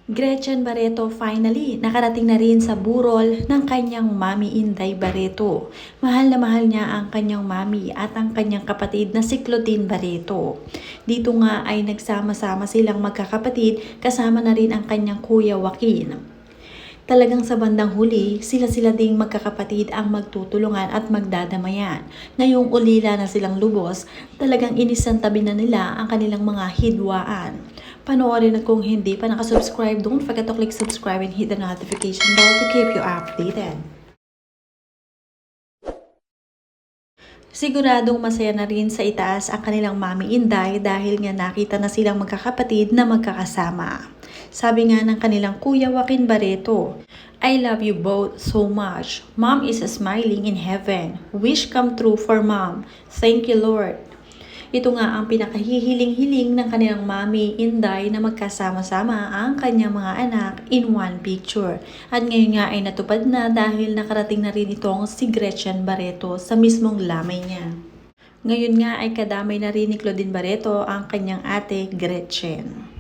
Gretchen Barreto finally nakarating na rin sa burol ng kanyang mami Inday Barreto. Mahal na mahal niya ang kanyang mami at ang kanyang kapatid na si Claudine Barreto. Dito nga ay nagsama-sama silang magkakapatid kasama na rin ang kanyang kuya Joaquin. Talagang sa bandang huli, sila-sila ding magkakapatid ang magtutulungan at magdadamayan. Ngayong ulila na silang lubos, talagang inisantabi na nila ang kanilang mga hidwaan. Panoorin at kung hindi pa nakasubscribe, don't forget to click subscribe and hit the notification bell to keep you updated. Siguradong masaya na rin sa itaas ang kanilang mami Inday dahil nga nakita na silang magkakapatid na magkakasama. Sabi nga ng kanilang kuya Joaquin Barreto, "I love you both so much. Mom is smiling in heaven. Wish come true for mom. Thank you, Lord." Ito nga ang pinakahihiling-hiling ng kanilang mami Inday na magkasama-sama ang kanyang mga anak in one picture. At ngayon nga ay natupad na dahil nakarating na rin itong si Gretchen Barreto sa mismong lamay niya. Ngayon nga ay kadamay na rin ni Claudine Barreto ang kanyang ate Gretchen.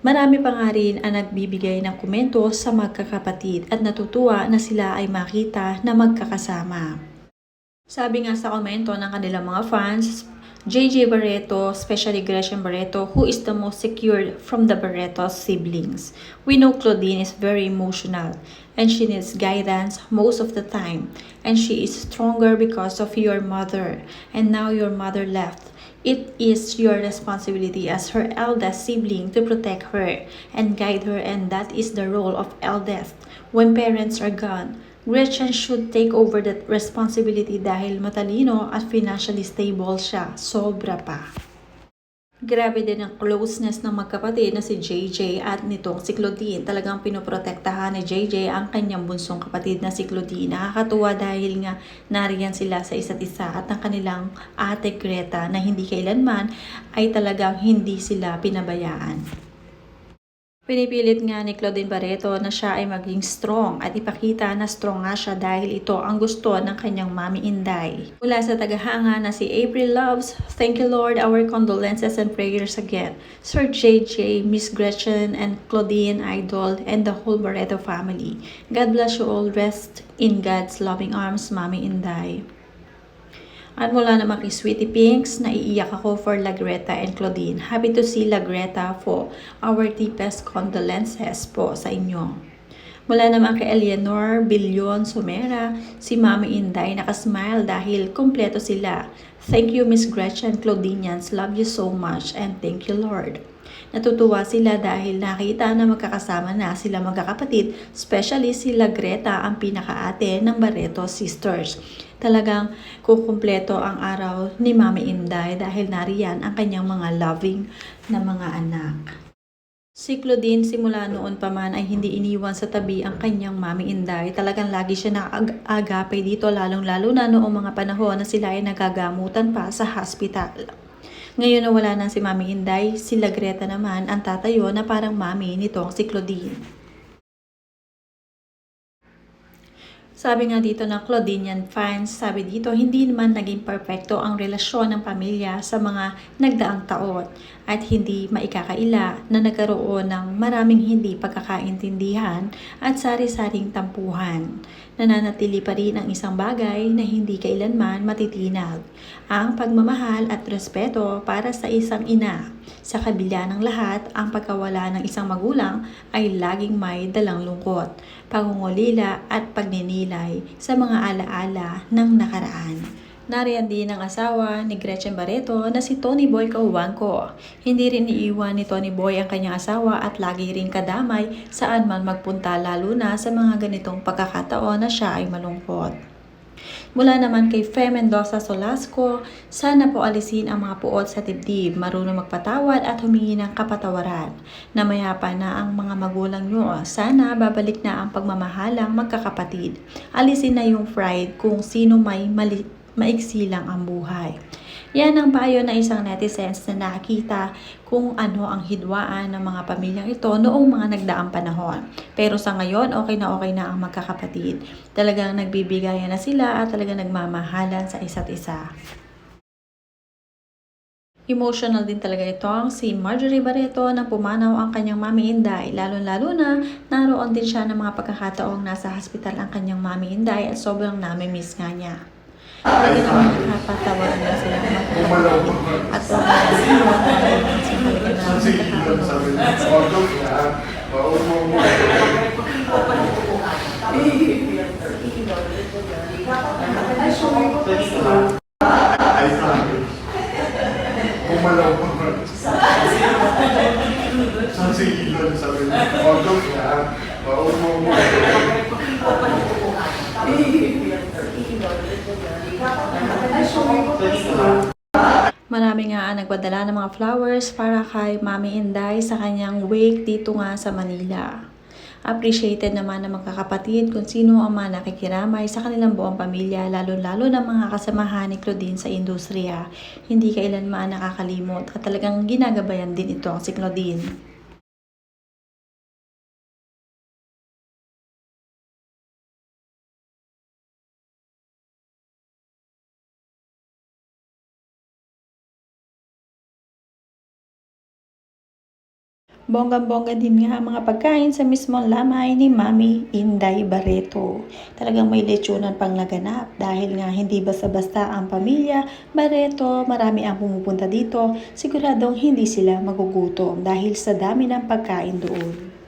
Marami pa nga rin ang nagbibigay ng komento sa magkakapatid at natutuwa na sila ay makita na magkakasama. Sabi nga sa komento ng kanilang mga fans, JJ Barreto, especially Gretchen Barreto, who is the most secured from the Barreto siblings. We know Claudine is very emotional and she needs guidance most of the time. And she is stronger because of your mother. And now your mother left. It is your responsibility as her eldest sibling to protect her and guide her, and that is the role of eldest. When parents are gone, Gretchen should take over that responsibility dahil matalino at financially stable siya. Sobra pa. Grabe din ang closeness ng magkapatid na si JJ at nitong si Claudine. Talagang pinoprotektahan ni JJ ang kanyang bunsong kapatid na si Claudine. Nakakatuwa dahil nga nariyan sila sa isa't isa at ang kanilang ate Greta na hindi kailanman ay talagang hindi sila pinabayaan. Pinipilit nga ni Claudine Barreto na siya ay maging strong at ipakita na strong nga siya dahil ito ang gusto ng kanyang mami Inday. Mula sa tagahanga na si April Loves, thank you Lord, our condolences and prayers again. Sir JJ, Miss Gretchen and Claudine Idol and the whole Barreto family. God bless you all. Rest in God's loving arms, Mami Inday. At mula naman kay Sweetie Pinks, naiiyak ako for La Greta and Claudine. Happy to see La Greta po. Our deepest condolences po sa inyo. Mula naman kay Eleanor Billion Sumera, si Mami Inday nakasmile dahil kompleto sila. Thank you Miss Gretchen Claudinians, love you so much and thank you Lord. Natutuwa sila dahil nakita na magkakasama na sila magkakapatid, especially sila Greta ang pinakaate ng Barreto sisters. Talagang kukumpleto ang araw ni Mami Inday dahil nariyan ang kanyang mga loving na mga anak. Si Claudine simula noon pa man ay hindi iniwan sa tabi ang kanyang Mami Inday. Talagang lagi siya nakagapay dito lalong-lalo na noong mga panahon na sila ay nagagamutan pa sa hospital. Ngayon na wala na si Mami Inday, sila Greta naman ang tatayo na parang mami nitong si Claudine. Sabi nga dito ng Claudinian fans, sabi dito hindi naman naging perfecto ang relasyon ng pamilya sa mga nagdaang taon at hindi maikakaila na nagkaroon ng maraming hindi pagkakaintindihan at sari-saring tampuhan. Nananatili pa rin ang isang bagay na hindi kailanman matitinag, ang pagmamahal at respeto para sa isang ina. Sa kabila ng lahat, ang pagkawala ng isang magulang ay laging may dalang lungkot, pangungulila at pagninilay sa mga alaala ng nakaraan. Nariyan din ang asawa ni Gretchen Barreto na si Tony Boy Cajuangco. Hindi rin iiwan ni Tony Boy ang kanyang asawa at lagi rin kadamay saan man magpunta lalo na sa mga ganitong pagkakataon na siya ay malungkot. Mula naman kay Fe Mendoza Solasco, sana po alisin ang mga puot sa dibdib, marunong magpatawad at humingi ng kapatawaran. Namayapa na ang mga magulang nyo, sana babalik na ang pagmamahalang magkakapatid. Alisin na yung pride kung sino may maiksi lang ang buhay. Yan ang payo na isang netizens na nakita kung ano ang hidwaan ng mga pamilyang ito noong mga nagdaang panahon. Pero sa ngayon, okay na ang magkakapatid. Talagang nagbibigayan na sila at talagang nagmamahalan sa isa't isa. Emotional din talaga itong si Marjorie Barreto nang pumanaw ang kanyang Mami Inday, lalo-lalo na naroon din siya ng mga pagkakataong nasa hospital ang kanyang Mami Inday at sobrang nami-miss nga niya. Talaga namang nakapatawaran na sila magkakapatid at Pumalaw pa ba? Saan si Elon sabi niya? Joke yan. Huwag mo. Marami nga ang nagpadala ng mga flowers para kay Mami Inday sa kanyang wake dito nga sa Manila. Appreciated naman ng magkakapatid kung sino ang mga nakikiramay sa kanilang buong pamilya, lalo-lalo ng mga kasamahan ni Claudine sa industriya. Hindi kailanman nakakalimot at talagang ginagabayan din ito ang si Claudine. Bonggang-bongga din nga ang mga pagkain sa mismong lamay ni Mami Inday Barreto. Talagang may lechonan pang naganap dahil nga hindi basta-basta ang pamilya Barreto, marami ang pumupunta dito, siguradong hindi sila magugutom dahil sa dami ng pagkain doon.